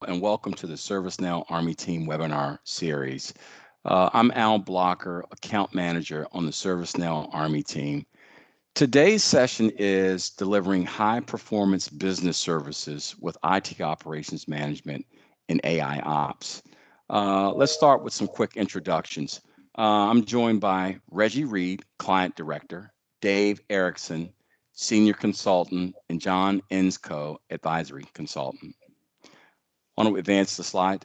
and welcome to the ServiceNow Army Team webinar series. I'm Al Blocker, Account Manager on the ServiceNow Army Team. Today's session is delivering high performance business services with IT operations management and AI ops. Let's start with some quick introductions. I'm joined by Reggie Reed, Client Director, Dave Erickson, Senior Consultant, and John Ensco, Advisory Consultant. Why don't we advance the slide?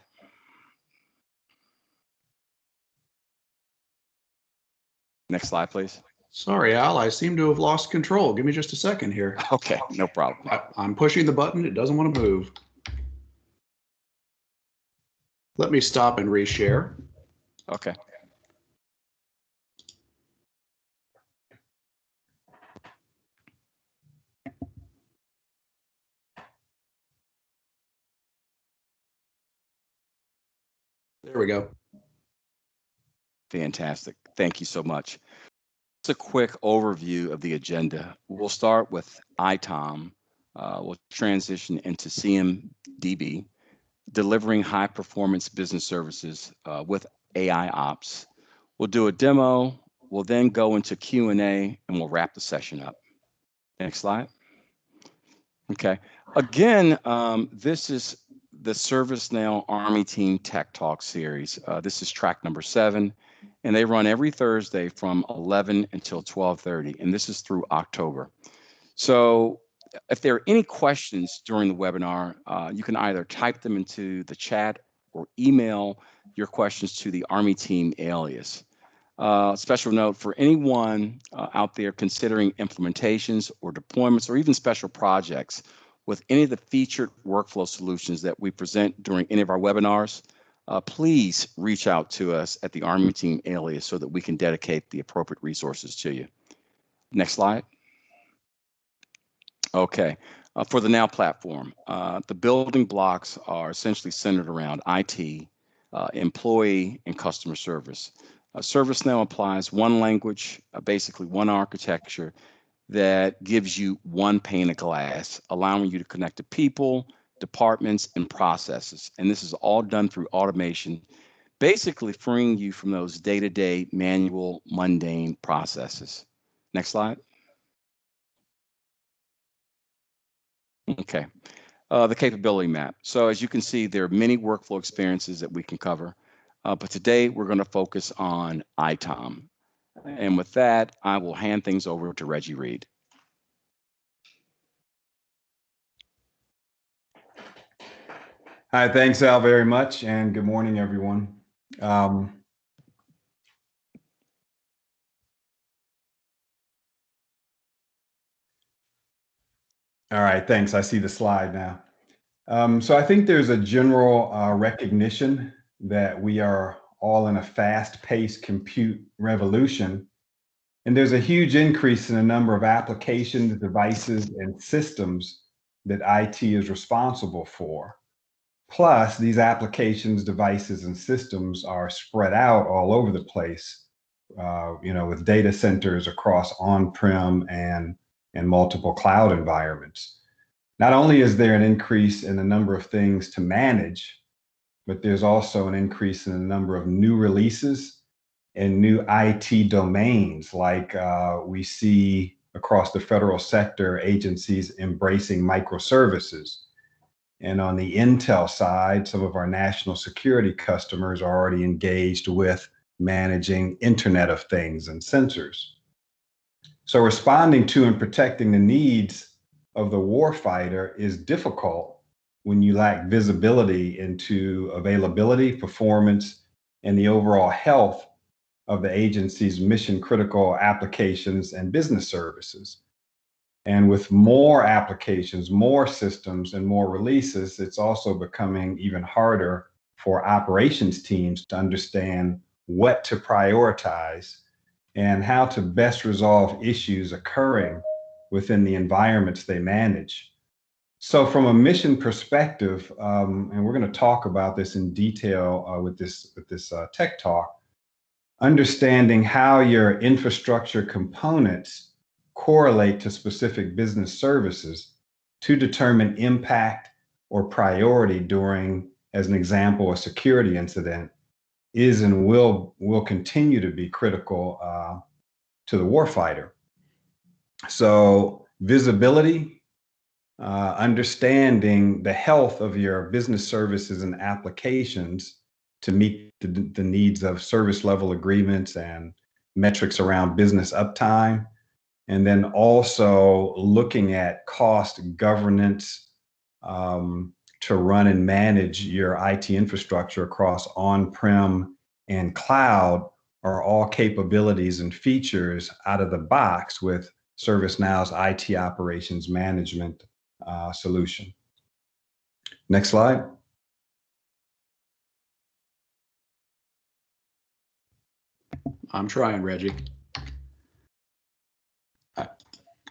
Next slide, please. Sorry, Al, I seem to have lost control. Give me just a second here. Okay, no problem. I'm pushing the button. It doesn't want to move. Let me stop and reshare. Okay. There we go. Fantastic. Thank you so much. Just a quick overview of the agenda. We'll start with ITOM. We'll transition into CMDB, delivering high performance business services with AI ops. We'll do a demo. We'll then go into Q&A and we'll wrap the session up. Next slide. Okay. Again, this is the ServiceNow Army Team Tech Talk series. This is track number 7, and they run every Thursday from 11 until 12:30, and this is through October. So if there are any questions during the webinar, you can either type them into the chat or email your questions to the Army Team alias. Special note for anyone out there considering implementations or deployments or even special projects with any of the featured workflow solutions that we present during any of our webinars, please reach out to us at the Army Team alias so that we can dedicate the appropriate resources to you. Next slide. Okay, for the Now platform, the building blocks are essentially centered around IT, employee, and customer service. ServiceNow applies one language, basically one architecture that gives you one pane of glass, allowing you to connect to people, departments, and processes. And this is all done through automation, basically freeing you from those day-to-day manual, mundane processes. Next slide. Okay, the capability map. So as you can see, there are many workflow experiences that we can cover. But today we're going to focus on ITOM. And with that, I will hand things over to Reggie Reed. Hi, thanks, Al, very much, and good morning, everyone. All right, thanks. I see the slide now. So I think there's a general recognition that we are all in a fast-paced compute revolution, and there's a huge increase in the number of applications, devices, and systems that IT is responsible for. Plus, these applications, devices, and systems are spread out all over the place, with data centers across on-prem and multiple cloud environments. Not only is there an increase in the number of things to manage, but there's also an increase in the number of new releases and new IT domains, like we see across the federal sector, agencies embracing microservices. And on the Intel side, some of our national security customers are already engaged with managing Internet of Things and sensors. So responding to and protecting the needs of the warfighter is difficult when you lack visibility into availability, performance, and the overall health of the agency's mission-critical applications and business services. And with more applications, more systems, and more releases, it's also becoming even harder for operations teams to understand what to prioritize and how to best resolve issues occurring within the environments they manage. So from a mission perspective, and we're going to talk about this in detail with this tech talk, understanding how your infrastructure components correlate to specific business services to determine impact or priority during, as an example, a security incident is and will continue to be critical to the warfighter. So visibility, understanding the health of your business services and applications to meet the needs of service level agreements and metrics around business uptime. And then also looking at cost governance to run and manage your IT infrastructure across on-prem and cloud are all capabilities and features out of the box with ServiceNow's IT operations management solution. Next slide. I'm trying, Reggie.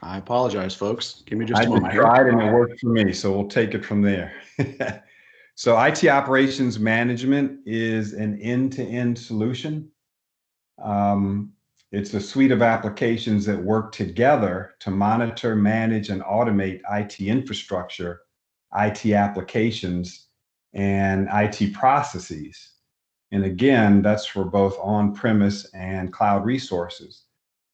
I apologize, folks. Give me just a moment. I tried and it worked for me, so we'll take it from there. So IT operations management is an end-to-end solution. It's a suite of applications that work together to monitor, manage, and automate IT infrastructure, IT applications, and IT processes. And again, that's for both on-premise and cloud resources.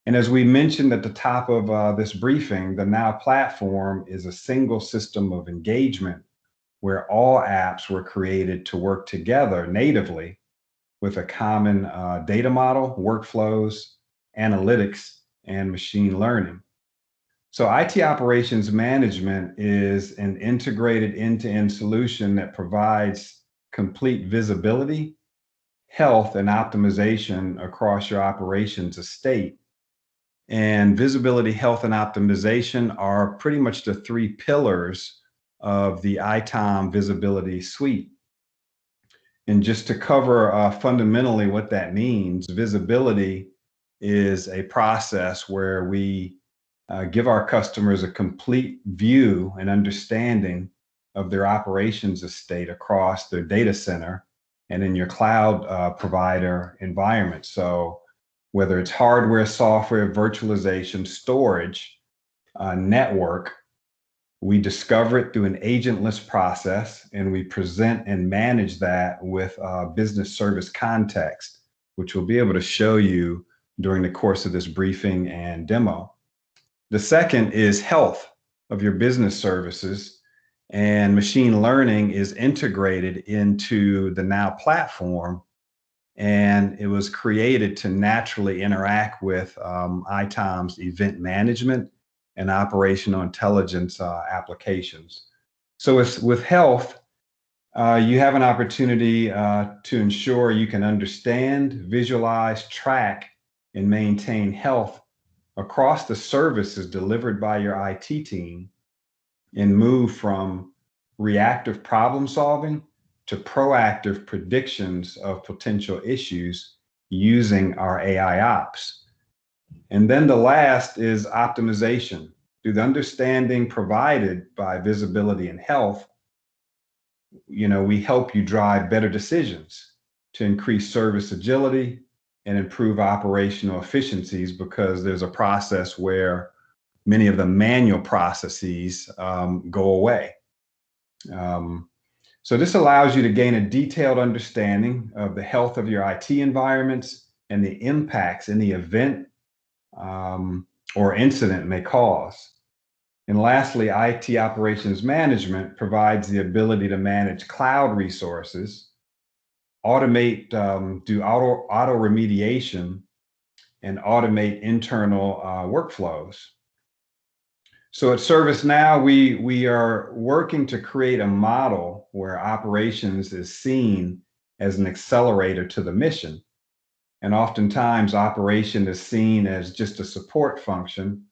And as we mentioned at the top of this briefing, the Now platform is a single system of engagement where all apps were created to work together natively with a common data model, workflows, analytics, and machine learning. So IT operations management is an integrated end-to-end solution that provides complete visibility, health, and optimization across your operations estate. And visibility, health, and optimization are pretty much the three pillars of the ITOM visibility suite. And just to cover fundamentally what that means, visibility is a process where we give our customers a complete view and understanding of their operations estate across their data center and in your cloud provider environment. So whether it's hardware, software, virtualization, storage, network, we discover it through an agentless process, and we present and manage that with business service context, which we'll be able to show you during the course of this briefing and demo. The second is health of your business services, and machine learning is integrated into the Now platform, and it was created to naturally interact with ITOM's event management and operational intelligence applications. So with health, you have an opportunity to ensure you can understand, visualize, track, and maintain health across the services delivered by your IT team and move from reactive problem solving to proactive predictions of potential issues using our AIOPs. And then the last is optimization. Through the understanding provided by visibility and health, we help you drive better decisions to increase service agility and improve operational efficiencies, because there's a process where many of the manual processes go away. So this allows you to gain a detailed understanding of the health of your IT environments and the impacts any event or incident may cause. And lastly, IT operations management provides the ability to manage cloud resources, automate, do auto remediation, and automate internal workflows. So at ServiceNow, we are working to create a model where operations is seen as an accelerator to the mission. And oftentimes operation is seen as just a support function.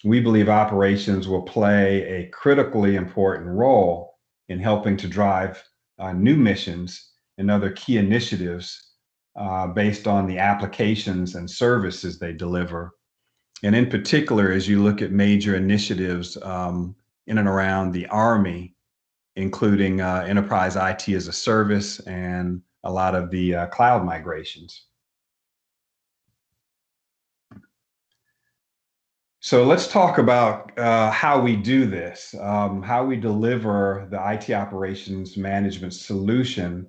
We believe operations will play a critically important role in helping to drive new missions and other key initiatives based on the applications and services they deliver. And in particular, as you look at major initiatives in and around the Army, including enterprise IT as a service and a lot of the cloud migrations. So let's talk about how we do this, how we deliver the IT operations management solution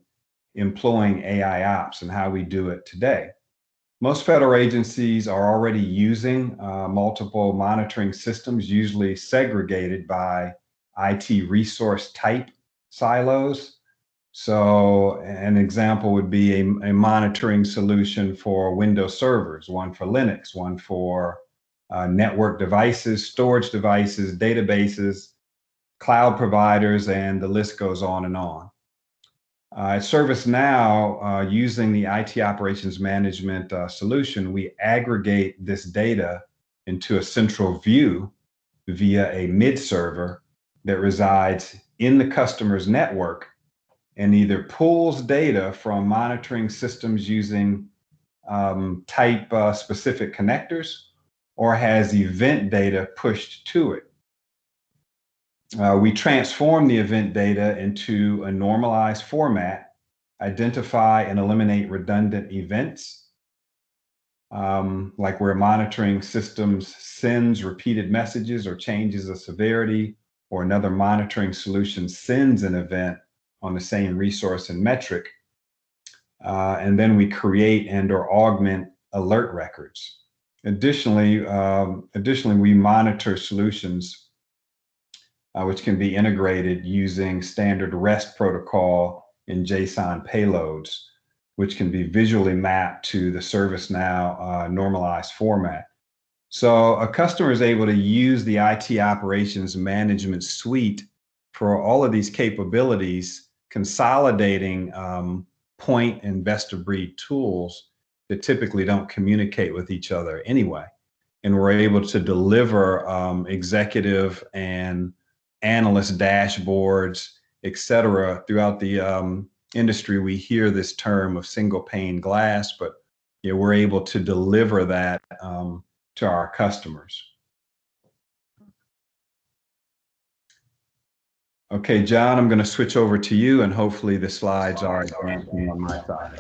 employing AIOps, and how we do it today. Most federal agencies are already using multiple monitoring systems, usually segregated by IT resource type silos. So an example would be a monitoring solution for Windows servers, one for Linux, one for network devices, storage devices, databases, cloud providers, and the list goes on and on. At ServiceNow, using the IT operations management solution, we aggregate this data into a central view via a mid server that resides in the customer's network and either pulls data from monitoring systems using type specific connectors or has event data pushed to it. We transform the event data into a normalized format, identify and eliminate redundant events, like where monitoring systems sends repeated messages or changes of severity, or another monitoring solution sends an event on the same resource and metric. And then we create and or augment alert records. Additionally, we monitor solutions which can be integrated using standard REST protocol in JSON payloads, which can be visually mapped to the ServiceNow normalized format. So a customer is able to use the IT operations management suite for all of these capabilities, consolidating point and best of breed tools that typically don't communicate with each other anyway. And we're able to deliver executive and analyst dashboards, et cetera. Throughout the industry, we hear this term of single pane glass, but we're able to deliver that to our customers. Okay, John, I'm going to switch over to you, and hopefully the slides are advancing on my side.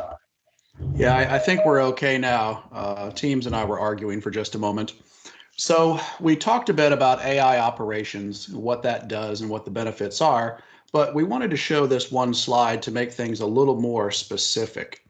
Yeah, I think we're okay now. Teams and I were arguing for just a moment. So we talked a bit about AI operations, what that does and what the benefits are, but we wanted to show this one slide to make things a little more specific.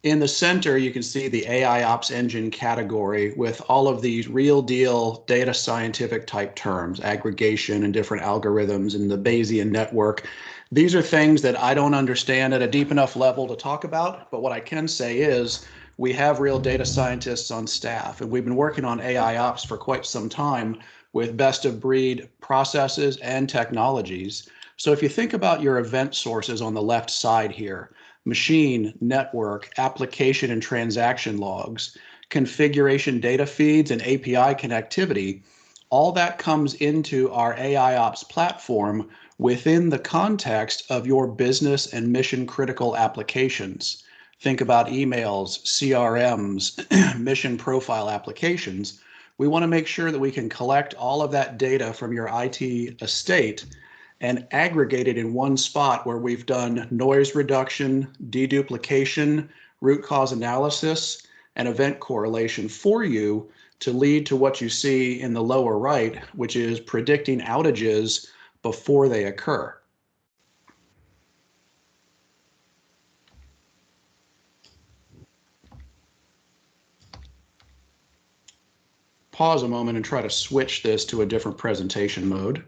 In the center, you can see the AIOps engine category with all of these real deal data scientific type terms, aggregation and different algorithms and the Bayesian network. These are things that I don't understand at a deep enough level to talk about, but what I can say is we have real data scientists on staff, and we've been working on AIOps for quite some time with best of breed processes and technologies. So if you think about your event sources on the left side here, machine, network, application and transaction logs, configuration data feeds, and API connectivity, all that comes into our AIOps platform within the context of your business and mission critical applications. Think about emails, CRMs, mission profile applications. We want to make sure that we can collect all of that data from your IT estate and aggregate it in one spot where we've done noise reduction, deduplication, root cause analysis, and event correlation for you to lead to what you see in the lower right, which is predicting outages before they occur. Pause a moment and try to switch this to a different presentation mode.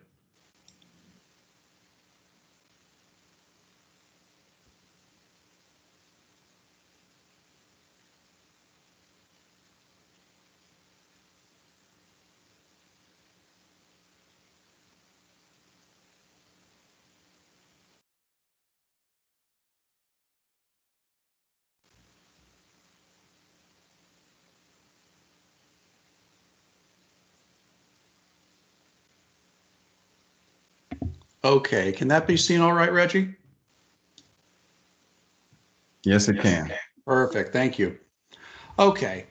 Okay, can that be seen all right, Reggie? Yes, it can. Perfect, thank you. Okay.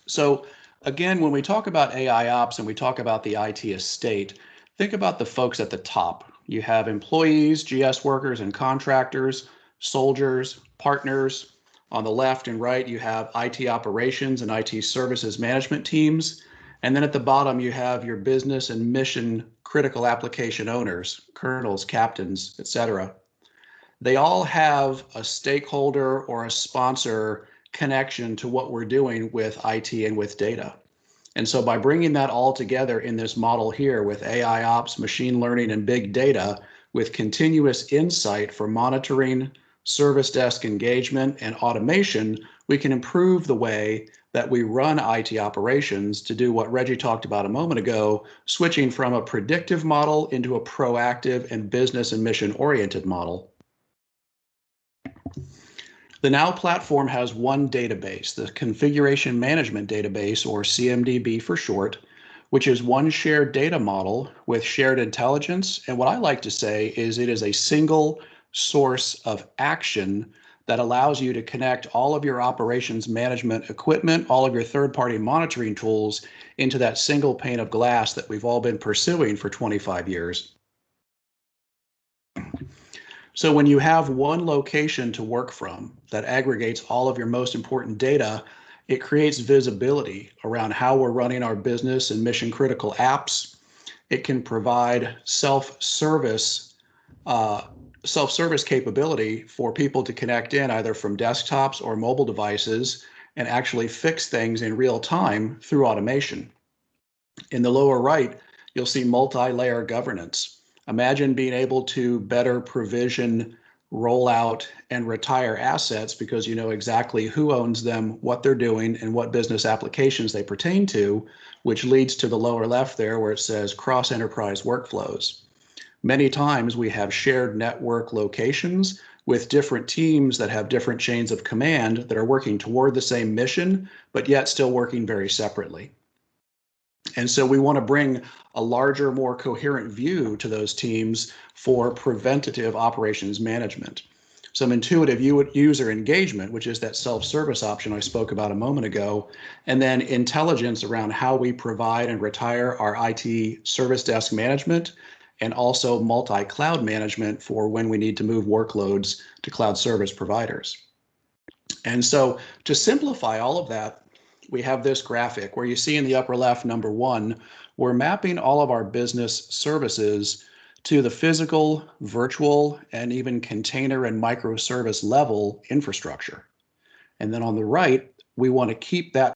So again, when we talk about AIOps and we talk about the IT estate, think about the folks at the top. You have employees, GS workers and contractors, soldiers, partners, On the left and right, you have IT operations and IT services management teams. And then at the bottom, you have your business and mission critical application owners, colonels, captains, etc. They all have a stakeholder or a sponsor connection to what we're doing with IT and with data. And so by bringing that all together in this model here with AIOps, machine learning, and big data with continuous insight for monitoring, service desk engagement, and automation, we can improve the way that we run IT operations to do what Reggie talked about a moment ago, switching from a predictive model into a proactive and business and mission oriented model. The Now platform has one database, the Configuration Management Database, or CMDB for short, which is one shared data model with shared intelligence. And what I like to say is it is a single source of action that allows you to connect all of your operations management equipment, all of your third-party monitoring tools into that single pane of glass that we've all been pursuing for 25 years. So when you have one location to work from that aggregates all of your most important data, it creates visibility around how we're running our business and mission critical apps. It can provide self-service capability for people to connect in either from desktops or mobile devices and actually fix things in real time through automation. In the lower right, you'll see multi-layer governance. Imagine being able to better provision, roll out, and retire assets because you know exactly who owns them, what they're doing, and what business applications they pertain to, which leads to the lower left there where it says cross-enterprise workflows. Many times we have shared network locations with different teams that have different chains of command that are working toward the same mission, but yet still working very separately. And so we want to bring a larger, more coherent view to those teams for preventative operations management. Some intuitive user engagement, which is that self-service option I spoke about a moment ago, and then intelligence around how we provide and retire our IT service desk management, and also multi-cloud management for when we need to move workloads to cloud service providers. And so to simplify all of that, we have this graphic where you see in the upper left, number one, we're mapping all of our business services to the physical, virtual, and even container and microservice level infrastructure. And then on the right, we want to keep that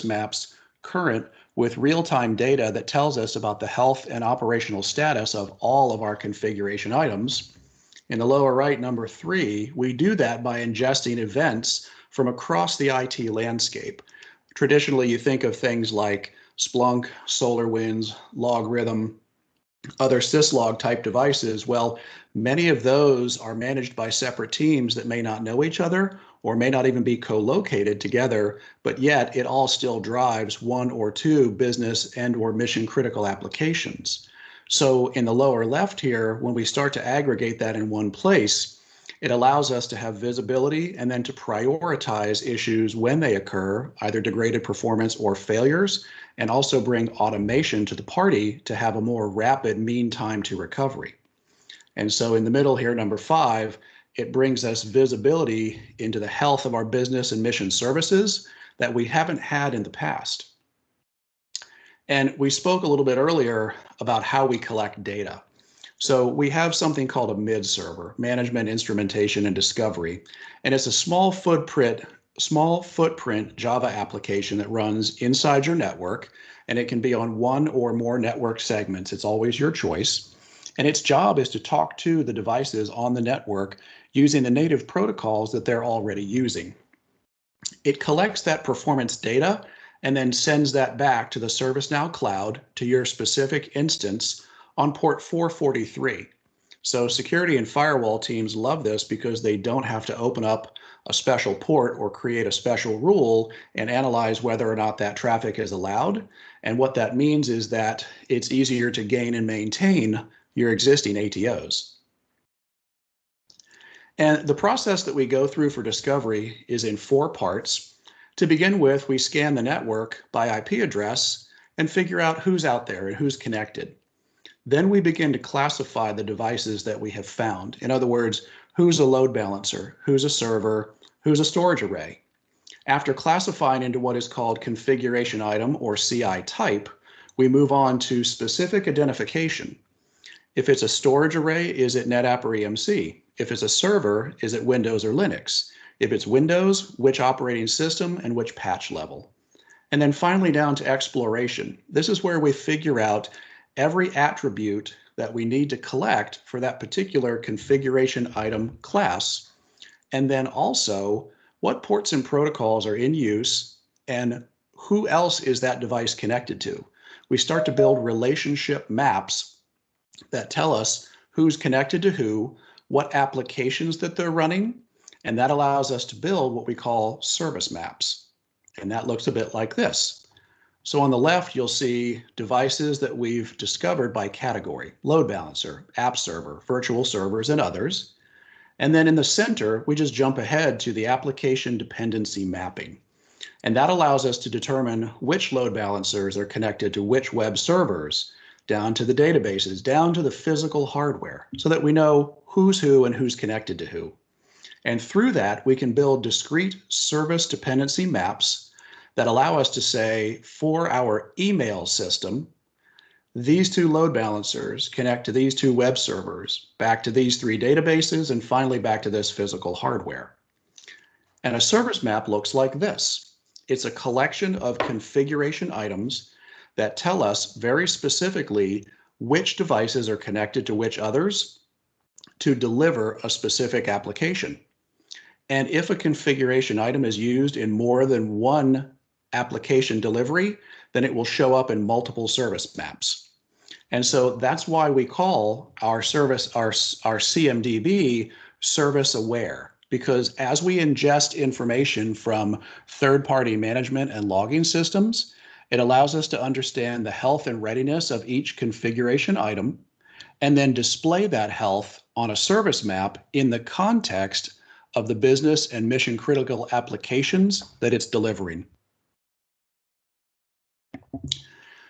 maps current with real-time data that tells us about the health and operational status of all of our configuration items. In the lower right, number three, we do that by ingesting events from across the IT landscape. Traditionally, you think of things like Splunk, SolarWinds, LogRhythm, other syslog type devices. Well, many of those are managed by separate teams that may not know each other or may not even be co-located together, but yet it all still drives one or two business and or mission critical applications. So in the lower left here, when we start to aggregate that in one place, it allows us to have visibility and then to prioritize issues when they occur, either degraded performance or failures, and also bring automation to the party to have a more rapid mean time to recovery. And so in the middle here, number five, it brings us visibility into the health of our business and mission services that we haven't had in the past. And we spoke a little bit earlier about how we collect data. So we have something called a MID server, Management, Instrumentation, and Discovery. And it's a small footprint Java application that runs inside your network, and it can be on one or more network segments. It's always your choice. And its job is to talk to the devices on the network using the native protocols that they're already using. It collects that performance data and then sends that back to the ServiceNow cloud to your specific instance on port 443. So security and firewall teams love this because they don't have to open up a special port or create a special rule and analyze whether or not that traffic is allowed. And what that means is that it's easier to gain and maintain your existing ATOs. And the process that we go through for discovery is in 4 parts. To begin with, we scan the network by IP address and figure out who's out there and who's connected. Then we begin to classify the devices that we have found. In other words, who's a load balancer, who's a server, who's a storage array. After classifying into what is called configuration item or CI type, we move on to specific identification. If it's a storage array, is it NetApp or EMC? If it's a server, is it Windows or Linux? If it's Windows, which operating system and which patch level? And then finally down to exploration. This is where we figure out every attribute that we need to collect for that particular configuration item class. And then also what ports and protocols are in use and who else is that device connected to. We start to build relationship maps that tell us who's connected to who, what applications that they're running, and that allows us to build what we call service maps. And that looks a bit like this. So on the left, you'll see devices that we've discovered by category: load balancer, app server, virtual servers, and others. And then in the center, we just jump ahead to the application dependency mapping. And that allows us to determine which load balancers are connected to which web servers, down to the databases, down to the physical hardware, so that we know who's who and who's connected to who. And through that, we can build discrete service dependency maps that allow us to say, for our email system, these two load balancers connect to these two web servers, back to these three databases, and finally back to this physical hardware. And a service map looks like this. It's a collection of configuration items that tell us very specifically which devices are connected to which others to deliver a specific application. And if a configuration item is used in more than one application delivery, then it will show up in multiple service maps. And so that's why we call our service, our CMDB, service aware, because as we ingest information from third-party management and logging systems, it allows us to understand the health and readiness of each configuration item, and then display that health on a service map in the context of the business and mission critical applications that it's delivering.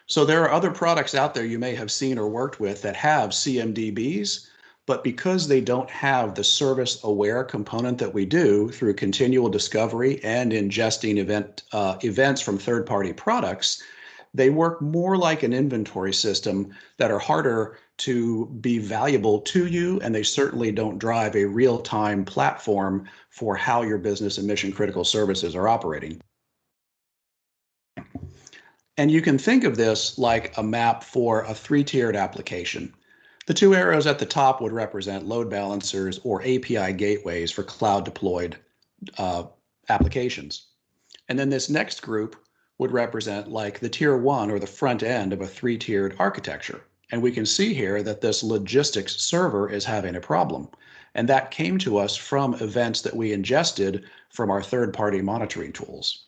So there are other products out there you may have seen or worked with that have CMDBs, but because they don't have the service aware component that we do through continual discovery and ingesting events from third-party products, they work more like an inventory system that are harder to be valuable to you, and they certainly don't drive a real-time platform for how your business and mission critical services are operating. And you can think of this like a map for a three-tiered application. The two arrows at the top would represent load balancers or API gateways for cloud deployed applications. And then this next group would represent like the tier one or the front end of a three-tiered architecture. And we can see here that this logistics server is having a problem. And that came to us from events that we ingested from our third-party monitoring tools.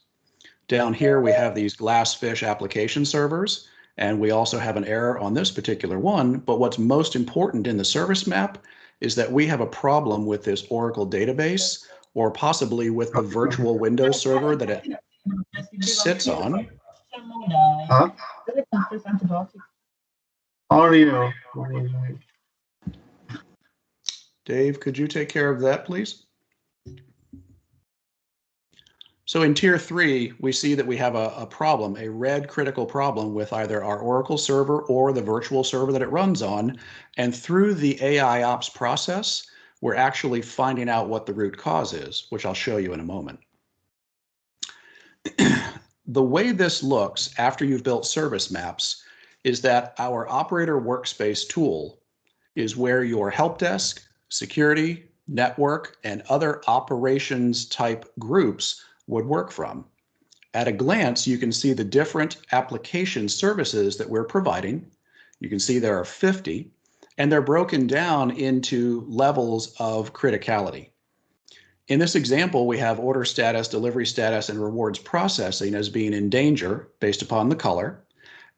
Down here, we have these Glassfish application servers, and we also have an error on this particular one. But what's most important in the service map is that we have a problem with this Oracle database, or possibly with the virtual Windows server that it sits on. Huh? Dave, could you take care of that, please? So in tier three, we see that we have a problem, a red critical problem with either our Oracle server or the virtual server that it runs on. And through the AIOPs process, we're actually finding out what the root cause is, which I'll show you in a moment. The way this looks after you've built service maps is that our operator workspace tool is where your help desk, security, network, and other operations type groups would work from. At a glance, you can see the different application services that we're providing. You can see there are 50, and they're broken down into levels of criticality. In this example, we have order status, delivery status, and rewards processing as being in danger based upon the color.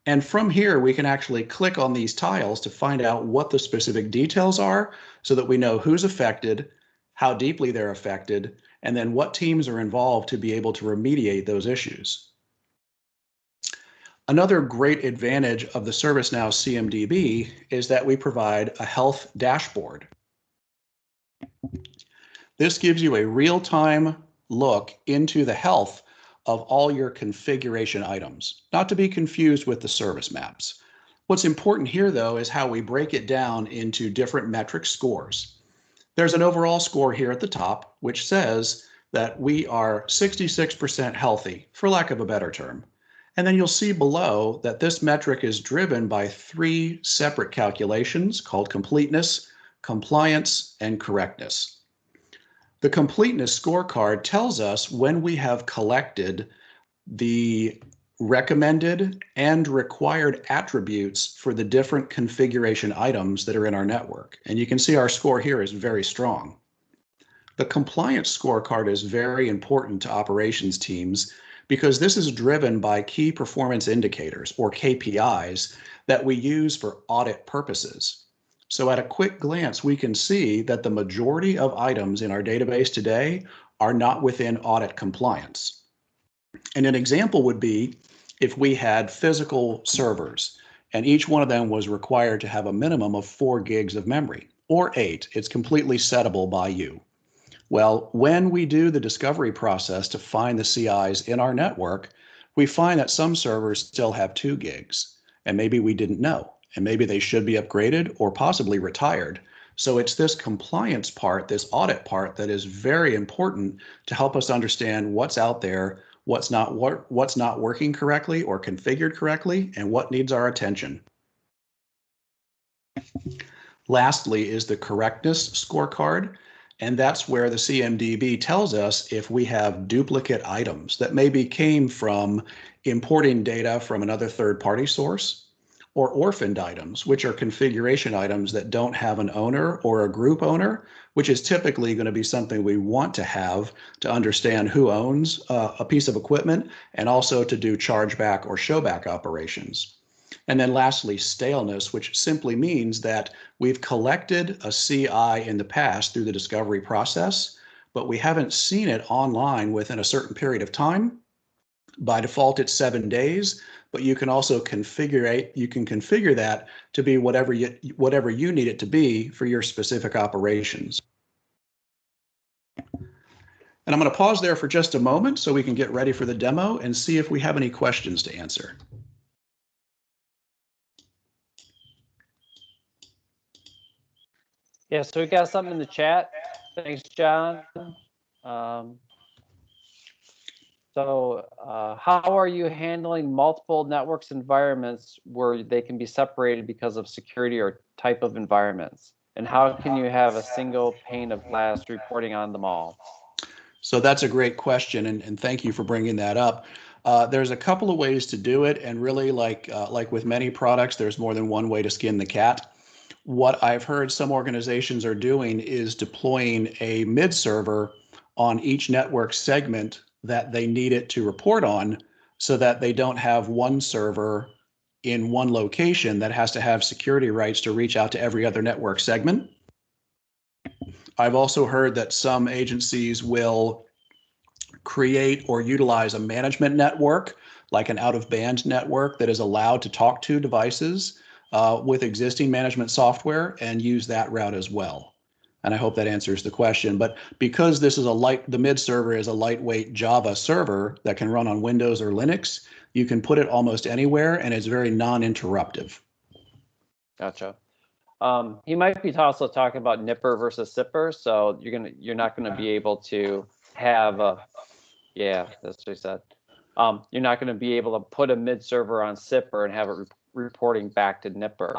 And from here, we can actually click on these tiles to find out what the specific details are so that we know who's affected, how deeply they're affected, and then what teams are involved to be able to remediate those issues. Another great advantage of the ServiceNow CMDB is that we provide a health dashboard. This gives you a real-time look into the health of all your configuration items, not to be confused with the service maps. What's important here, though, is how we break it down into different metric scores. There's an overall score here at the top, which says that we are 66% healthy, for lack of a better term. And then you'll see below that this metric is driven by 3 separate calculations called completeness, compliance, and correctness. The completeness scorecard tells us when we have collected the recommended and required attributes for the different configuration items that are in our network. And you can see our score here is very strong. The compliance scorecard is very important to operations teams because this is driven by key performance indicators, or KPIs, that we use for audit purposes. So at a quick glance, we can see that the majority of items in our database today are not within audit compliance. And an example would be if we had physical servers and each one of them was required to have a minimum of 4 gigs of memory, or 8. It's completely settable by you. Well, when we do the discovery process to find the CIs in our network, we find that some servers still have 2 gigs, and maybe we didn't know, and maybe they should be upgraded or possibly retired. So it's this compliance part, this audit part, that is very important to help us understand what's out there, what's not working correctly or configured correctly, and what needs our attention. Lastly is the correctness scorecard. And that's where the CMDB tells us if we have duplicate items that maybe came from importing data from another third-party source, or orphaned items, which are configuration items that don't have an owner or a group owner, which is typically going to be something we want to have to understand who owns a piece of equipment, and also to do chargeback or showback operations. And then lastly, staleness, which simply means that we've collected a CI in the past through the discovery process, but we haven't seen it online within a certain period of time. By default, it's 7 days, but you can also configure that to be whatever you need it to be for your specific operations. And I'm going to pause there for just a moment so we can get ready for the demo and see if we have any questions to answer. Yeah, so we got something in the chat. Thanks, John. How are you handling multiple networks environments where they can be separated because of security or type of environments? And how can you have a single pane of glass reporting on them all? So that's a great question, and thank you for bringing that up. There's a couple of ways to do it, and really, like with many products, there's more than one way to skin the cat. What I've heard some organizations are doing is deploying a mid server on each network segment that they need it to report on, so that they don't have one server in one location that has to have security rights to reach out to every other network segment. I've also heard that some agencies will create or utilize a management network, like an out-of-band network that is allowed to talk to devices with existing management software, and use that route as well. And I hope that answers the question. But because this is the mid server is a lightweight Java server that can run on Windows or Linux, you can put it almost anywhere, and it's very non-interruptive. Gotcha. He might be also talking about Nipper versus Sipper, so you're not gonna be able to have yeah, that's what he said. You're not gonna be able to put a mid server on Sipper and have it reporting back to Nipper.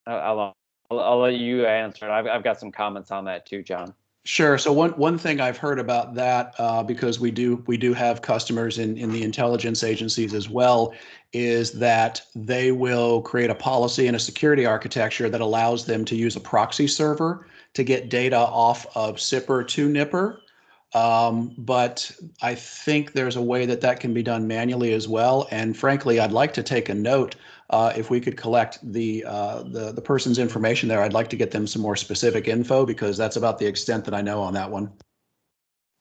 I'll let you answer it. I've got some comments on that too, John. Sure. So one thing I've heard about that, because we do have customers in the intelligence agencies as well, is that they will create a policy and a security architecture that allows them to use a proxy server to get data off of Sipper to Nipper. But I think there's a way that can be done manually as well. And frankly, I'd like to take a note. If we could collect the person's information there, I'd like to get them some more specific info, because that's about the extent that I know on that one.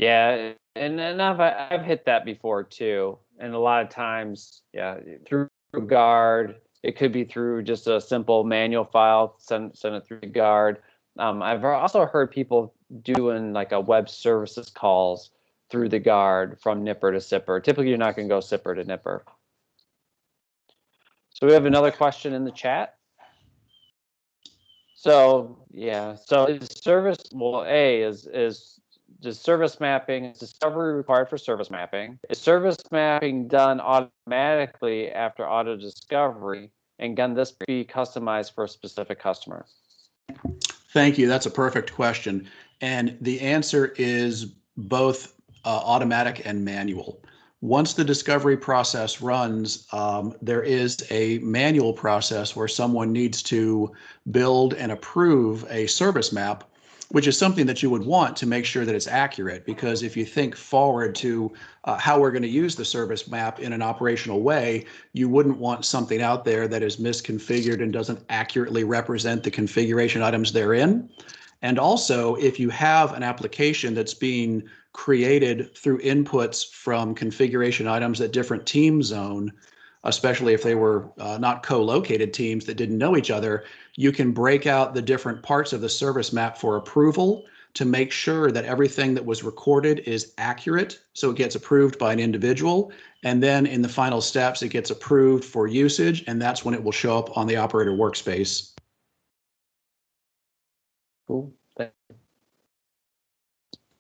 Yeah, and I've hit that before too. And a lot of times, yeah, through Guard, it could be through just a simple manual file, send it through Guard. I've also heard people doing like a web services calls through the guard from Nipper to SIPR. Typically, you're not going to go SIPR to Nipper. So we have another question in the chat. So yeah, so is service, well, A is service mapping, is discovery required for service mapping? Is service mapping done automatically after auto discovery? And can this be customized for a specific customer? Thank you. That's a perfect question. And the answer is both automatic and manual. Once the discovery process runs, there is a manual process where someone needs to build and approve a service map, which is something that you would want to make sure that it's accurate. Because if you think forward to how we're going to use the service map in an operational way, you wouldn't want something out there that is misconfigured and doesn't accurately represent the configuration items therein. And also, if you have an application that's being created through inputs from configuration items that different teams own, especially if they were not co-located teams that didn't know each other, you can break out the different parts of the service map for approval to make sure that everything that was recorded is accurate, so it gets approved by an individual. And then in the final steps, it gets approved for usage, and that's when it will show up on the operator workspace. Cool.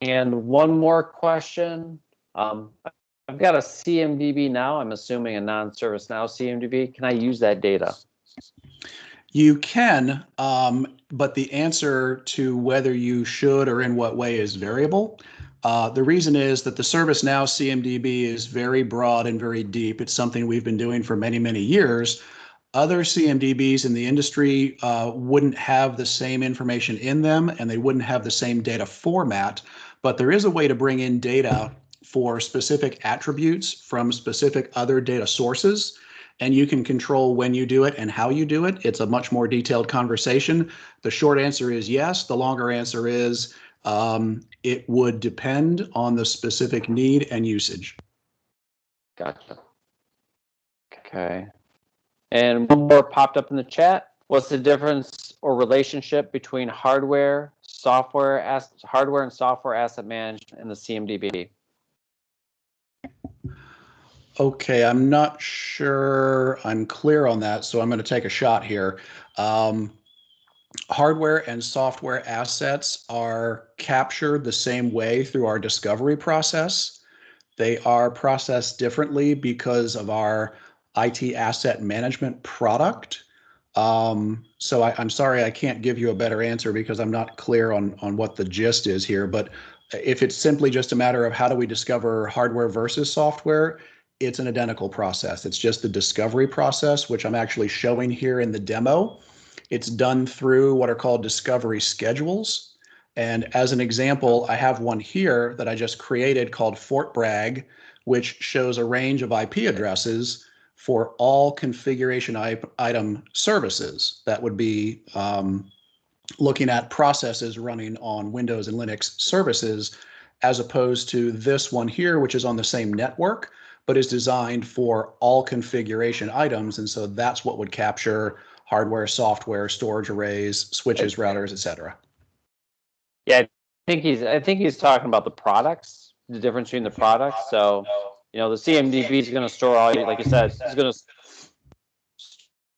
And one more question. I've got a CMDB now. I'm assuming a non-ServiceNow CMDB. Can I use that data? You can, but the answer to whether you should or in what way is variable. The reason is that the ServiceNow CMDB is very broad and very deep. It's something we've been doing for many, many years. Other CMDBs in the industry wouldn't have the same information in them, and they wouldn't have the same data format, but there is a way to bring in data for specific attributes from specific other data sources, and you can control when you do it and how you do it. It's a much more detailed conversation. The short answer is yes. The longer answer is it would depend on the specific need and usage. Gotcha. Okay. And one more popped up in the chat. What's the difference or relationship between hardware and software asset management in the CMDB? Okay, I'm not sure I'm clear on that, so I'm going to take a shot here. Hardware and software assets are captured the same way through our discovery process. They are processed differently because of our IT asset management product. So I'm sorry I can't give you a better answer because I'm not clear on what the gist is here. But if it's simply just a matter of how do we discover hardware versus software, it's an identical process. It's just the discovery process, which I'm actually showing here in the demo. It's done through what are called discovery schedules. And as an example, I have one here that I just created called Fort Bragg, which shows a range of IP addresses for all configuration item services. That would be looking at processes running on Windows and Linux services, as opposed to this one here, which is on the same network, but is designed for all configuration items. And so that's what would capture hardware, software, storage arrays, switches, routers, etc. Yeah, I think he's talking about the products, the difference between the products. So, you know, the CMDB is going to store all your, like you said, it's going to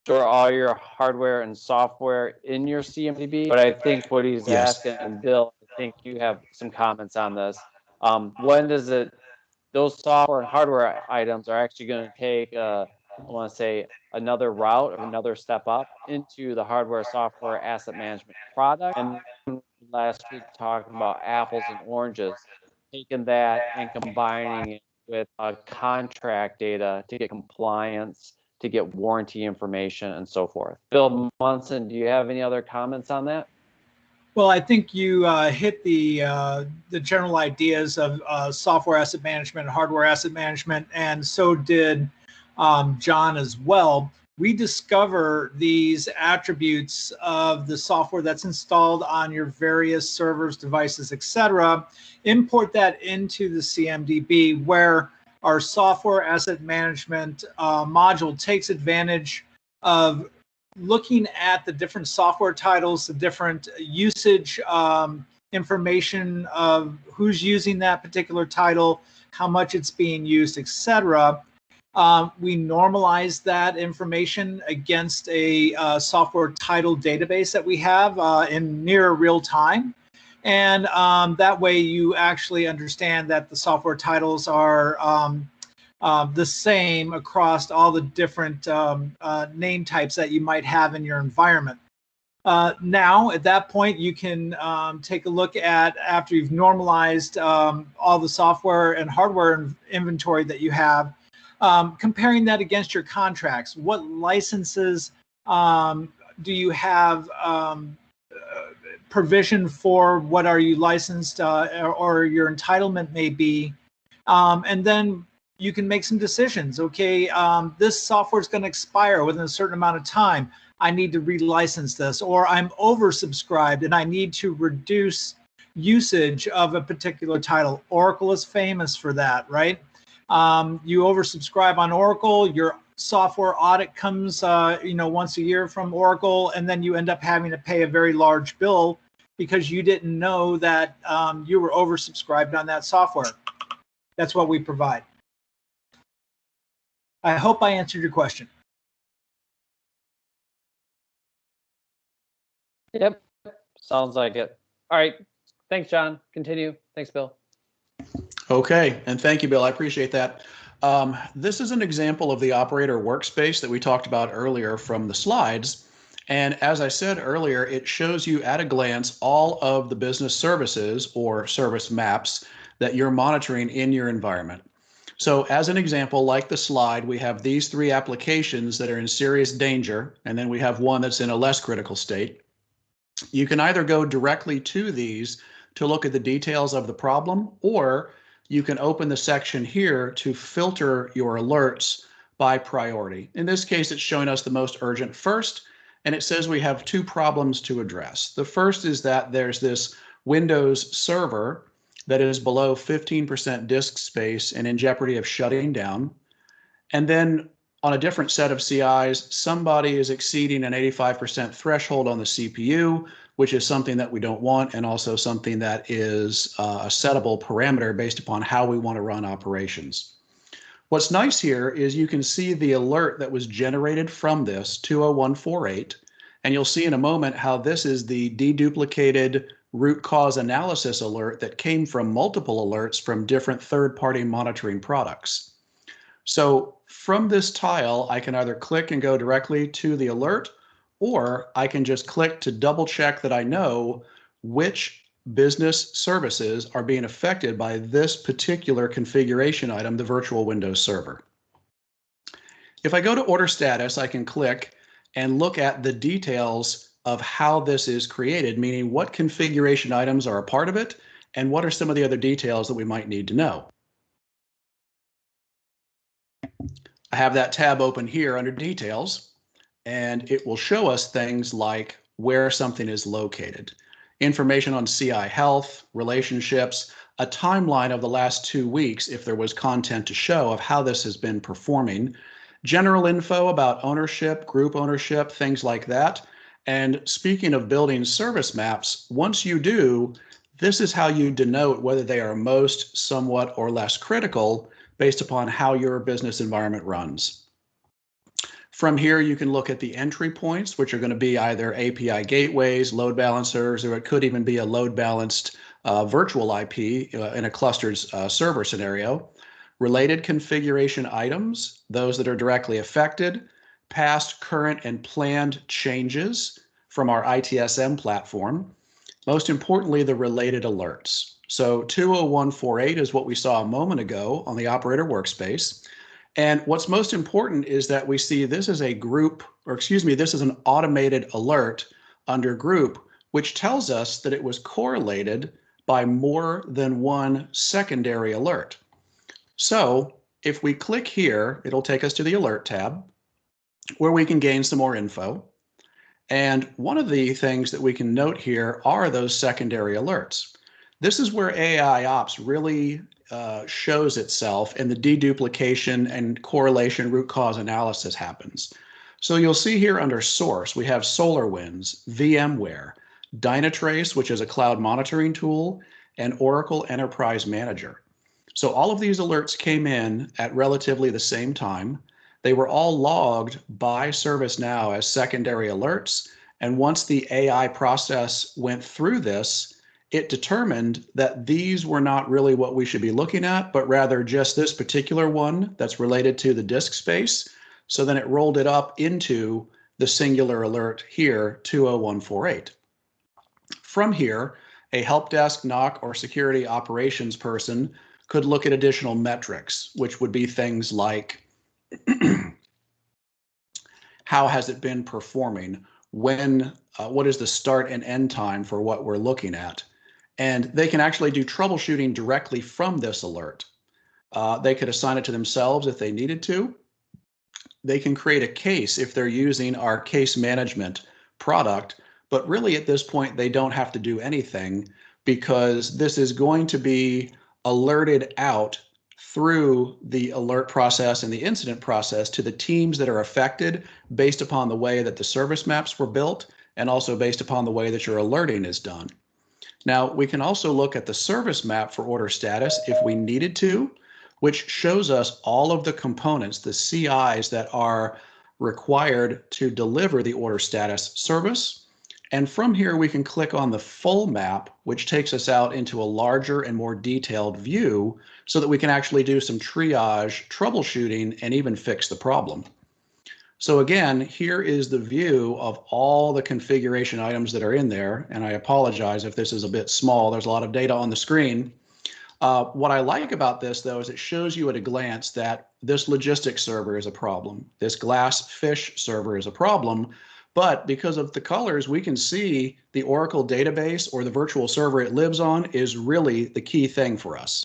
store all your hardware and software in your CMDB. But I think what he's asking, and Bill, I think you have some comments on this. When does those software and hardware items are actually going to take, I want to say, another route or another step up into the hardware software asset management product? And last week talking about apples and oranges, taking that and combining it with contract data to get compliance, to get warranty information, and so forth. Bill Munson, do you have any other comments on that? Well, I think you hit the general ideas of software asset management, hardware asset management, and so did John as well. We discover these attributes of the software that's installed on your various servers, devices, etc., import that into the CMDB, where our software asset management module takes advantage of looking at the different software titles, the different usage information of who's using that particular title, how much it's being used, etc. We normalize that information against a software title database that we have in near real time. And that way you actually understand that the software titles are the same across all the different name types that you might have in your environment. Now, at that point, you can take a look at, after you've normalized all the software and hardware inventory that you have, comparing that against your contracts. What licenses do you have provision for? What are you licensed or your entitlement may be? And then you can make some decisions. Okay, this software is going to expire within a certain amount of time. I need to relicense this, or I'm oversubscribed and I need to reduce usage of a particular title. Oracle is famous for that, right? You oversubscribe on Oracle, your software audit comes once a year from Oracle, and then you end up having to pay a very large bill because you didn't know that you were oversubscribed on that software. That's what we provide. I hope I answered your question. Yep, sounds like it. All right, thanks, John. Continue. Thanks, Bill. Okay, and thank you, Bill. I appreciate that. This is an example of the operator workspace that we talked about earlier from the slides. And as I said earlier, it shows you at a glance all of the business services or service maps that you're monitoring in your environment. So as an example, like the slide, we have these 3 applications that are in serious danger, and then we have one that's in a less critical state. You can either go directly to these to look at the details of the problem, or you can open the section here to filter your alerts by priority. In this case, it's showing us the most urgent first, and it says we have 2 problems to address. The first is that there's this Windows server that is below 15% disk space and in jeopardy of shutting down. And then on a different set of CIs, somebody is exceeding an 85% threshold on the CPU, which is something that we don't want, and also something that is a settable parameter based upon how we want to run operations. What's nice here is you can see the alert that was generated from this 20148, and you'll see in a moment how this is the deduplicated root cause analysis alert that came from multiple alerts from different third-party monitoring products. So from this tile, I can either click and go directly to the alert, or I can just click to double check that I know which business services are being affected by this particular configuration item, the virtual Windows server. If I go to order status, I can click and look at the details of how this is created, meaning what configuration items are a part of it and what are some of the other details that we might need to know. I have that tab open here under details, and it will show us things like where something is located, information on CI health, relationships, a timeline of the last 2 weeks if there was content to show of how this has been performing, general info about ownership, group ownership, things like that. And speaking of building service maps, once you do, this is how you denote whether they are most, somewhat, or less critical based upon how your business environment runs. From here, you can look at the entry points, which are going to be either API gateways, load balancers, or it could even be a load balanced virtual IP in a clustered server scenario. Related configuration items, those that are directly affected, past, current, and planned changes from our ITSM platform. Most importantly, the related alerts. So 20148 is what we saw a moment ago on the operator workspace. And what's most important is that we see this is a group, or excuse me, this is an automated alert under group, which tells us that it was correlated by more than one secondary alert. So if we click here, it'll take us to the alert tab where we can gain some more info. And one of the things that we can note here are those secondary alerts. This is where AIOPs really shows itself and the deduplication and correlation root cause analysis happens. So you'll see here under source, we have SolarWinds, VMware, Dynatrace, which is a cloud monitoring tool, and Oracle Enterprise Manager. So all of these alerts came in at relatively the same time. They were all logged by ServiceNow as secondary alerts. And once the AI process went through this, it determined that these were not really what we should be looking at, but rather just this particular one that's related to the disk space. So then it rolled it up into the singular alert here, 20148. From here, a help desk, NOC, or security operations person could look at additional metrics, which would be things like how has it been performing? What is the start and end time for what we're looking at? And they can actually do troubleshooting directly from this alert. They could assign it to themselves if they needed to. They can create a case if they're using our case management product, but really at this point, they don't have to do anything because this is going to be alerted out through the alert process and the incident process to the teams that are affected based upon the way that the service maps were built and also based upon the way that your alerting is done. Now, we can also look at the service map for order status if we needed to, which shows us all of the components, the CIs that are required to deliver the order status service. And from here, we can click on the full map, which takes us out into a larger and more detailed view so that we can actually do some triage, troubleshooting, and even fix the problem. So again, here is the view of all the configuration items that are in there. And I apologize if this is a bit small. There's a lot of data on the screen. What I like about this, though, is it shows you at a glance that this logistics server is a problem. This Glassfish server is a problem. But because of the colors, we can see the Oracle database or the virtual server it lives on is really the key thing for us.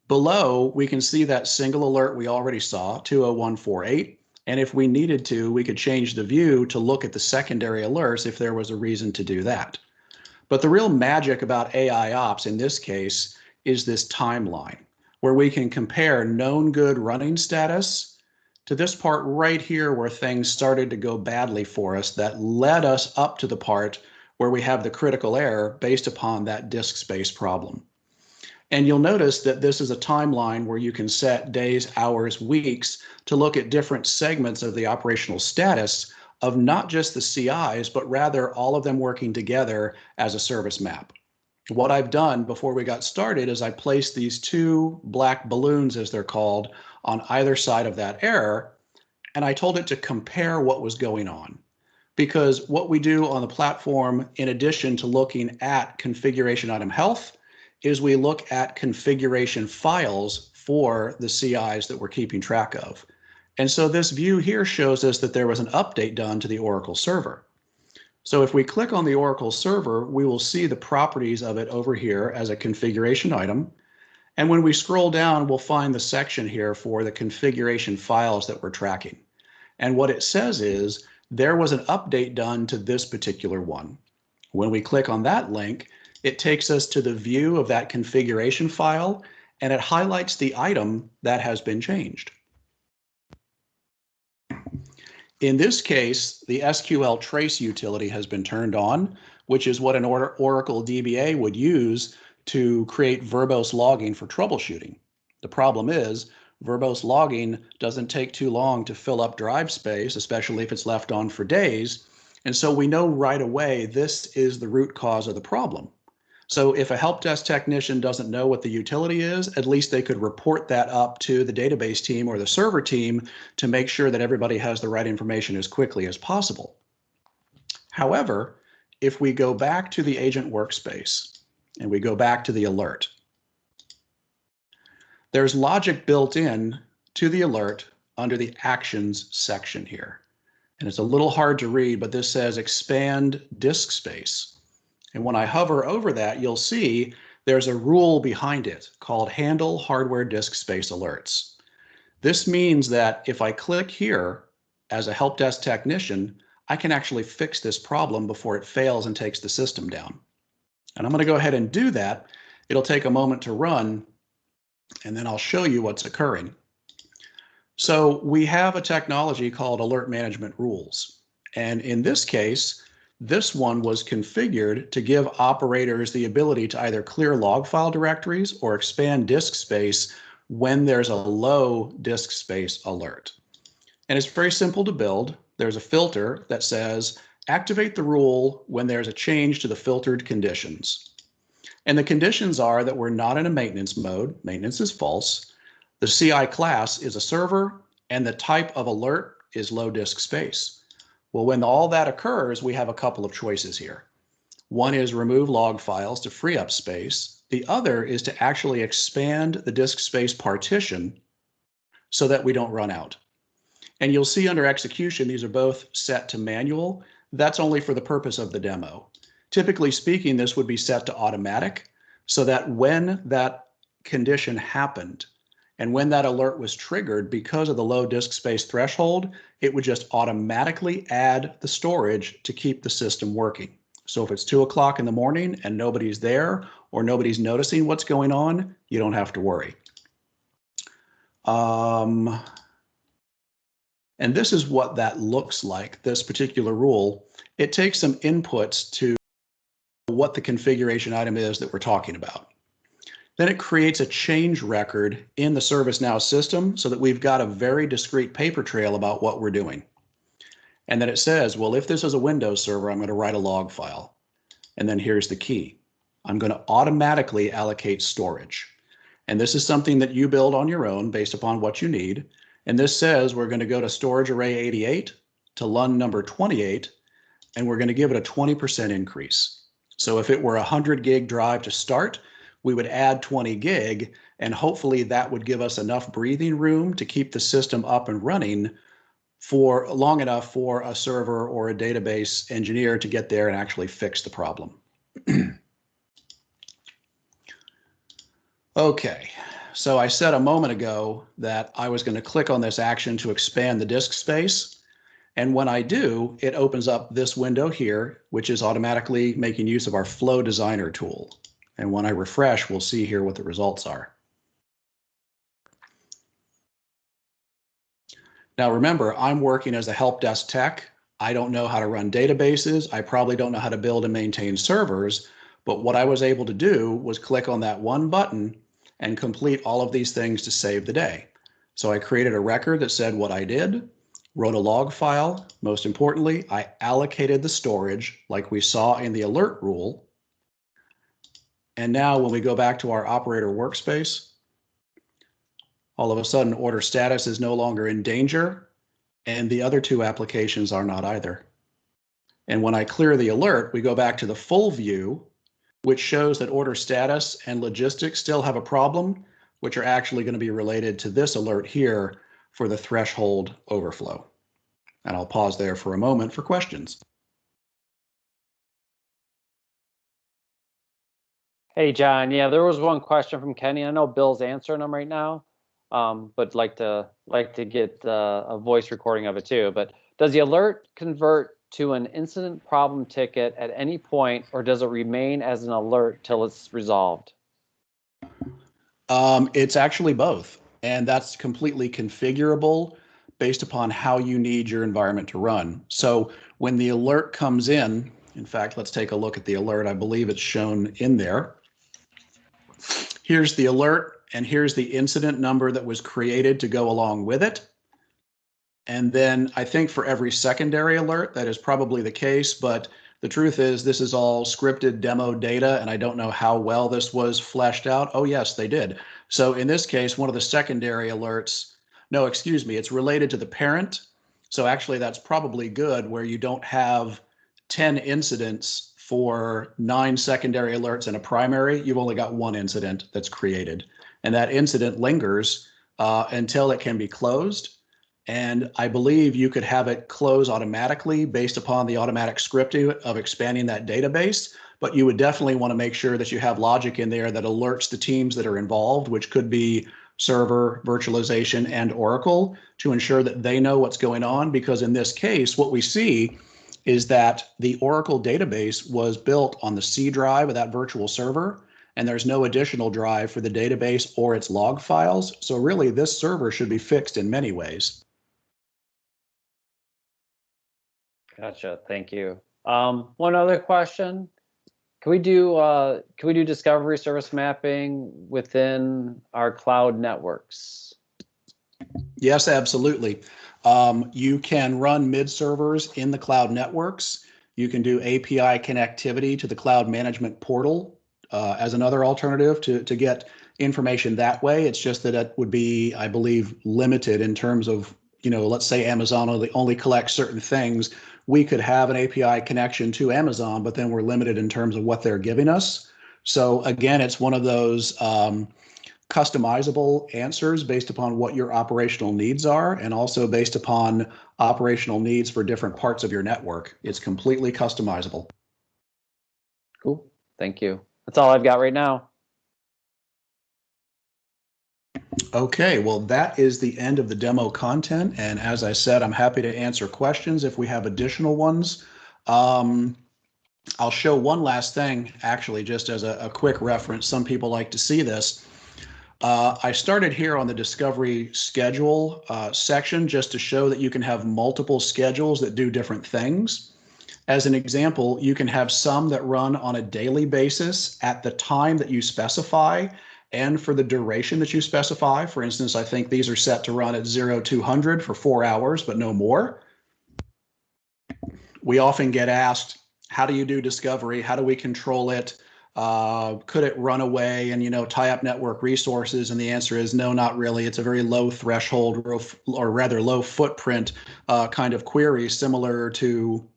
Below, we can see that single alert we already saw, 20148. And if we needed to, we could change the view to look at the secondary alerts if there was a reason to do that. But the real magic about AIOps in this case is this timeline, where we can compare known good running status to this part right here where things started to go badly for us that led us up to the part where we have the critical error based upon that disk space problem. And you'll notice that this is a timeline where you can set days, hours, weeks to look at different segments of the operational status of not just the CIs, but rather all of them working together as a service map. What I've done before we got started is I placed these two black balloons, as they're called, on either side of that error, and I told it to compare what was going on. Because what we do on the platform, in addition to looking at configuration item health, is we look at configuration files for the CIs that we're keeping track of. And so this view here shows us that there was an update done to the Oracle server. So if we click on the Oracle server, we will see the properties of it over here as a configuration item. And when we scroll down, we'll find the section here for the configuration files that we're tracking. And what it says is there was an update done to this particular one. When we click on that link, it takes us to the view of that configuration file, and it highlights the item that has been changed. In this case, the SQL Trace Utility has been turned on, which is what an Oracle DBA would use to create verbose logging for troubleshooting. The problem is, verbose logging doesn't take too long to fill up drive space, especially if it's left on for days. And so we know right away this is the root cause of the problem. So if a help desk technician doesn't know what the utility is, at least they could report that up to the database team or the server team to make sure that everybody has the right information as quickly as possible. However, if we go back to the agent workspace and we go back to the alert, there's logic built in to the alert under the actions section here. And it's a little hard to read, but this says expand disk space. And when I hover over that, you'll see there's a rule behind it called handle hardware disk space alerts. This means that if I click here as a help desk technician, I can actually fix this problem before it fails and takes the system down. And I'm going to go ahead and do that. It'll take a moment to run, and then I'll show you what's occurring. So we have a technology called alert management rules. And in this case, this one was configured to give operators the ability to either clear log file directories or expand disk space when there's a low disk space alert. And it's very simple to build. There's a filter that says, activate the rule when there's a change to the filtered conditions. And the conditions are that we're not in a maintenance mode. Maintenance is false. The CI class is a server, and the type of alert is low disk space. Well, when all that occurs, we have a couple of choices here. One is remove log files to free up space. The other is to actually expand the disk space partition so that we don't run out. And you'll see under execution, these are both set to manual. That's only for the purpose of the demo. Typically speaking, this would be set to automatic so that when that condition happened and when that alert was triggered because of the low disk space threshold, it would just automatically add the storage to keep the system working. So if it's 2 o'clock in the morning and nobody's there or nobody's noticing what's going on, you don't have to worry. And this is what that looks like, this particular rule. It takes some inputs to what the configuration item is that we're talking about. Then it creates a change record in the ServiceNow system so that we've got a very discrete paper trail about what we're doing. And then it says, well, if this is a Windows server, I'm going to write a log file. And then here's the key. I'm going to automatically allocate storage. And this is something that you build on your own based upon what you need. And this says we're going to go to storage array 88 to LUN number 28, and we're going to give it a 20% increase. So if it were a 100 gig drive to start, we would add 20 gig, and hopefully that would give us enough breathing room to keep the system up and running for long enough for a server or a database engineer to get there and actually fix the problem. Okay. So I said a moment ago that I was going to click on this action to expand the disk space. And when I do, it opens up this window here, which is automatically making use of our Flow Designer tool. And when I refresh, we'll see here what the results are. Now remember, I'm working as a help desk tech. I don't know how to run databases. I probably don't know how to build and maintain servers. But what I was able to do was click on that one button and complete all of these things to save the day. So I created a record that said what I did, wrote a log file. Most importantly, I allocated the storage like we saw in the alert rule. And now when we go back to our operator workspace, all of a sudden order status is no longer in danger, and the other two applications are not either. And when I clear the alert, we go back to the full view, which shows that order status and logistics still have a problem, which are actually going to be related to this alert here for the threshold overflow. And I'll pause there for a moment for questions. Hey, John. Yeah, there was one question from Kenny. I know Bill's answering them right now, but like to get a voice recording of it too. But does the alert convert to an incident problem ticket at any point, or does it remain as an alert till it's resolved? It's actually both, and that's completely configurable based upon how you need your environment to run. So when the alert comes in fact, let's take a look at the alert. I believe it's shown in there. Here's the alert, and here's the incident number that was created to go along with it. And then I think for every secondary alert, that is probably the case, but the truth is this is all scripted demo data, and I don't know how well this was fleshed out. Oh, yes, they did. So in this case, one of the secondary alerts, no, excuse me, it's related to the parent. So actually that's probably good where you don't have 10 incidents for 9 secondary alerts and a primary. You've only got 1 incident that's created, and that incident lingers until it can be closed. And I believe you could have it close automatically based upon the automatic scripting of expanding that database. But you would definitely want to make sure that you have logic in there that alerts the teams that are involved, which could be server, virtualization, and Oracle, to ensure that they know what's going on. Because in this case, what we see is that the Oracle database was built on the C drive of that virtual server. and there's no additional drive for the database or its log files. So really, this server should be fixed in many ways. Gotcha. Thank you. One other question. Can we do discovery service mapping within our cloud networks? Yes, absolutely. You can run mid servers in the cloud networks. You can do API connectivity to the cloud management portal as another alternative to get information that way. It's just that it would be, I believe, limited in terms of, let's say Amazon only collects certain things. We could have an API connection to Amazon, but then we're limited in terms of what they're giving us. So again, it's one of those customizable answers based upon what your operational needs are, and also based upon operational needs for different parts of your network. It's completely customizable. Cool. Thank you. That's all I've got right now. Okay, well, that is the end of the demo content. And as I said, I'm happy to answer questions if we have additional ones. I'll show one last thing, actually, just as a quick reference. Some people like to see this. I started here on the discovery schedule section just to show that you can have multiple schedules that do different things. As an example, you can have some that run on a daily basis at the time that you specify and for the duration that you specify. For instance, I think these are set to run at 0200 for 4 hours, but no more. We often get asked, how do you do discovery? How do we control it? Could it run away and tie up network resources? And the answer is no, not really. It's a very low threshold or rather low footprint kind of query, similar to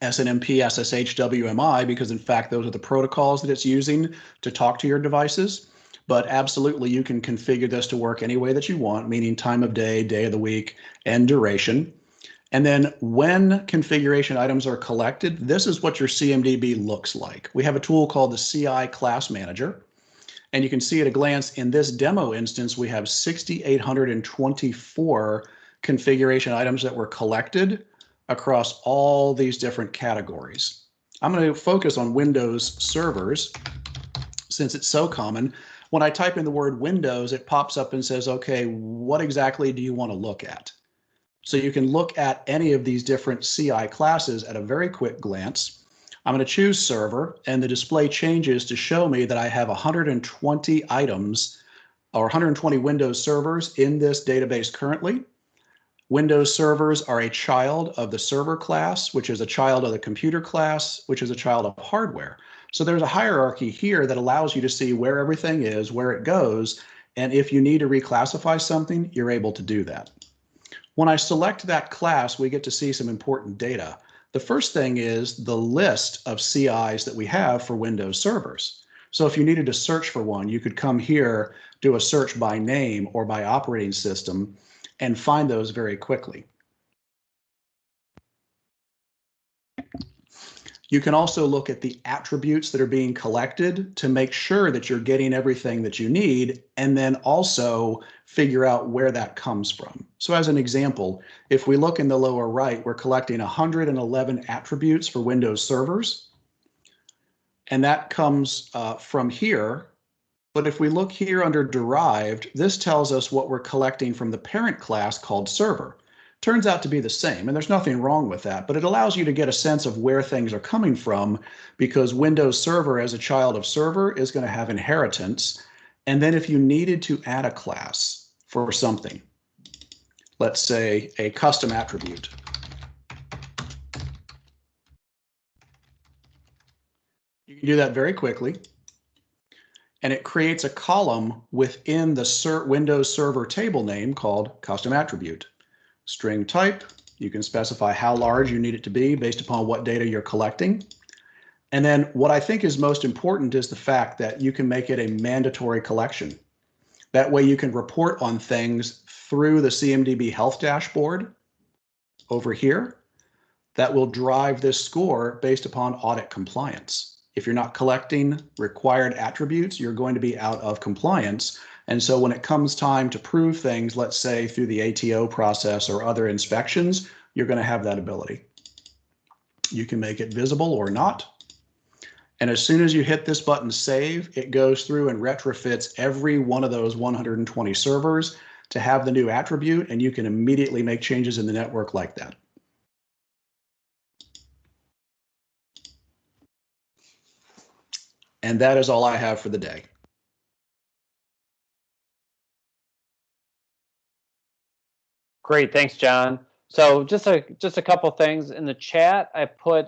SNMP, SSH, WMI, because in fact those are the protocols that it's using to talk to your devices. But absolutely, you can configure this to work any way that you want, meaning time of day, day of the week, and duration. And then when configuration items are collected, this is what your CMDB looks like. We have a tool called the CI Class Manager, and you can see at a glance in this demo instance, we have 6,824 configuration items that were collected across all these different categories. I'm going to focus on Windows servers since it's so common. When I type in the word Windows, it pops up and says, okay, what exactly do you want to look at? So you can look at any of these different CI classes at a very quick glance. I'm going to choose server, and the display changes to show me that I have 120 items or 120 Windows servers in this database currently. Windows servers are a child of the server class, which is a child of the computer class, which is a child of hardware. So there's a hierarchy here that allows you to see where everything is, where it goes, and if you need to reclassify something, you're able to do that. When I select that class, we get to see some important data. The first thing is the list of CIs that we have for Windows servers. So if you needed to search for one, you could come here, do a search by name or by operating system, and find those very quickly. You can also look at the attributes that are being collected to make sure that you're getting everything that you need, and then also figure out where that comes from. So as an example, if we look in the lower right, we're collecting 111 attributes for Windows servers, and that comes from here. But if we look here under Derived, this tells us what we're collecting from the parent class called server. Turns out to be the same, and there's nothing wrong with that, but it allows you to get a sense of where things are coming from, because Windows Server as a child of server is going to have inheritance. And then if you needed to add a class for something, let's say a custom attribute, you can do that very quickly. And it creates a column within the Windows Server table name called custom attribute. String type, you can specify how large you need it to be based upon what data you're collecting. And then what I think is most important is the fact that you can make it a mandatory collection. That way you can report on things through the CMDB health dashboard over here that will drive this score based upon audit compliance. If you're not collecting required attributes, you're going to be out of compliance. And so when it comes time to prove things, let's say through the ATO process or other inspections, you're going to have that ability. You can make it visible or not. And as soon as you hit this button, save, it goes through and retrofits every one of those 120 servers to have the new attribute, and you can immediately make changes in the network like that. And that is all I have for the day. Great, thanks, John. So just a couple things in the chat. I put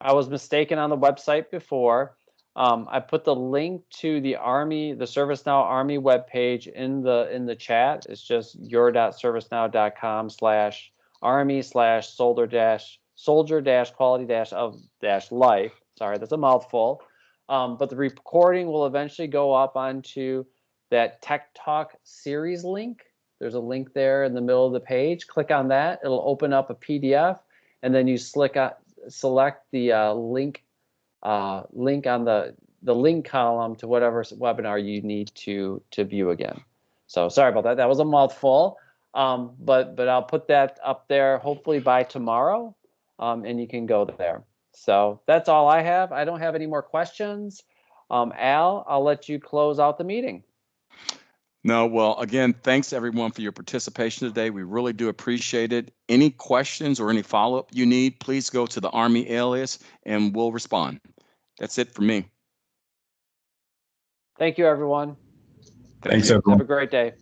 I was mistaken on the website before. I put the link to the ServiceNow Army webpage in the chat. It's just your.servicenow.com/army/soldier-quality-of-life. Sorry, that's a mouthful. But the recording will eventually go up onto that Tech Talk series link. There's a link there in the middle of the page. Click on that. It'll open up a PDF, and then you select the link on the link column to whatever webinar you need to view again. So sorry about that. That was a mouthful, but I'll put that up there hopefully by tomorrow, and you can go there. So that's all I have. I don't have any more questions. Al, I'll let you close out the meeting. No, well, again, thanks everyone for your participation today. We really do appreciate it. Any questions or any follow-up you need, please go to the Army alias and we'll respond. That's it for me. Thank you, everyone. Thanks, everyone. Have a great day.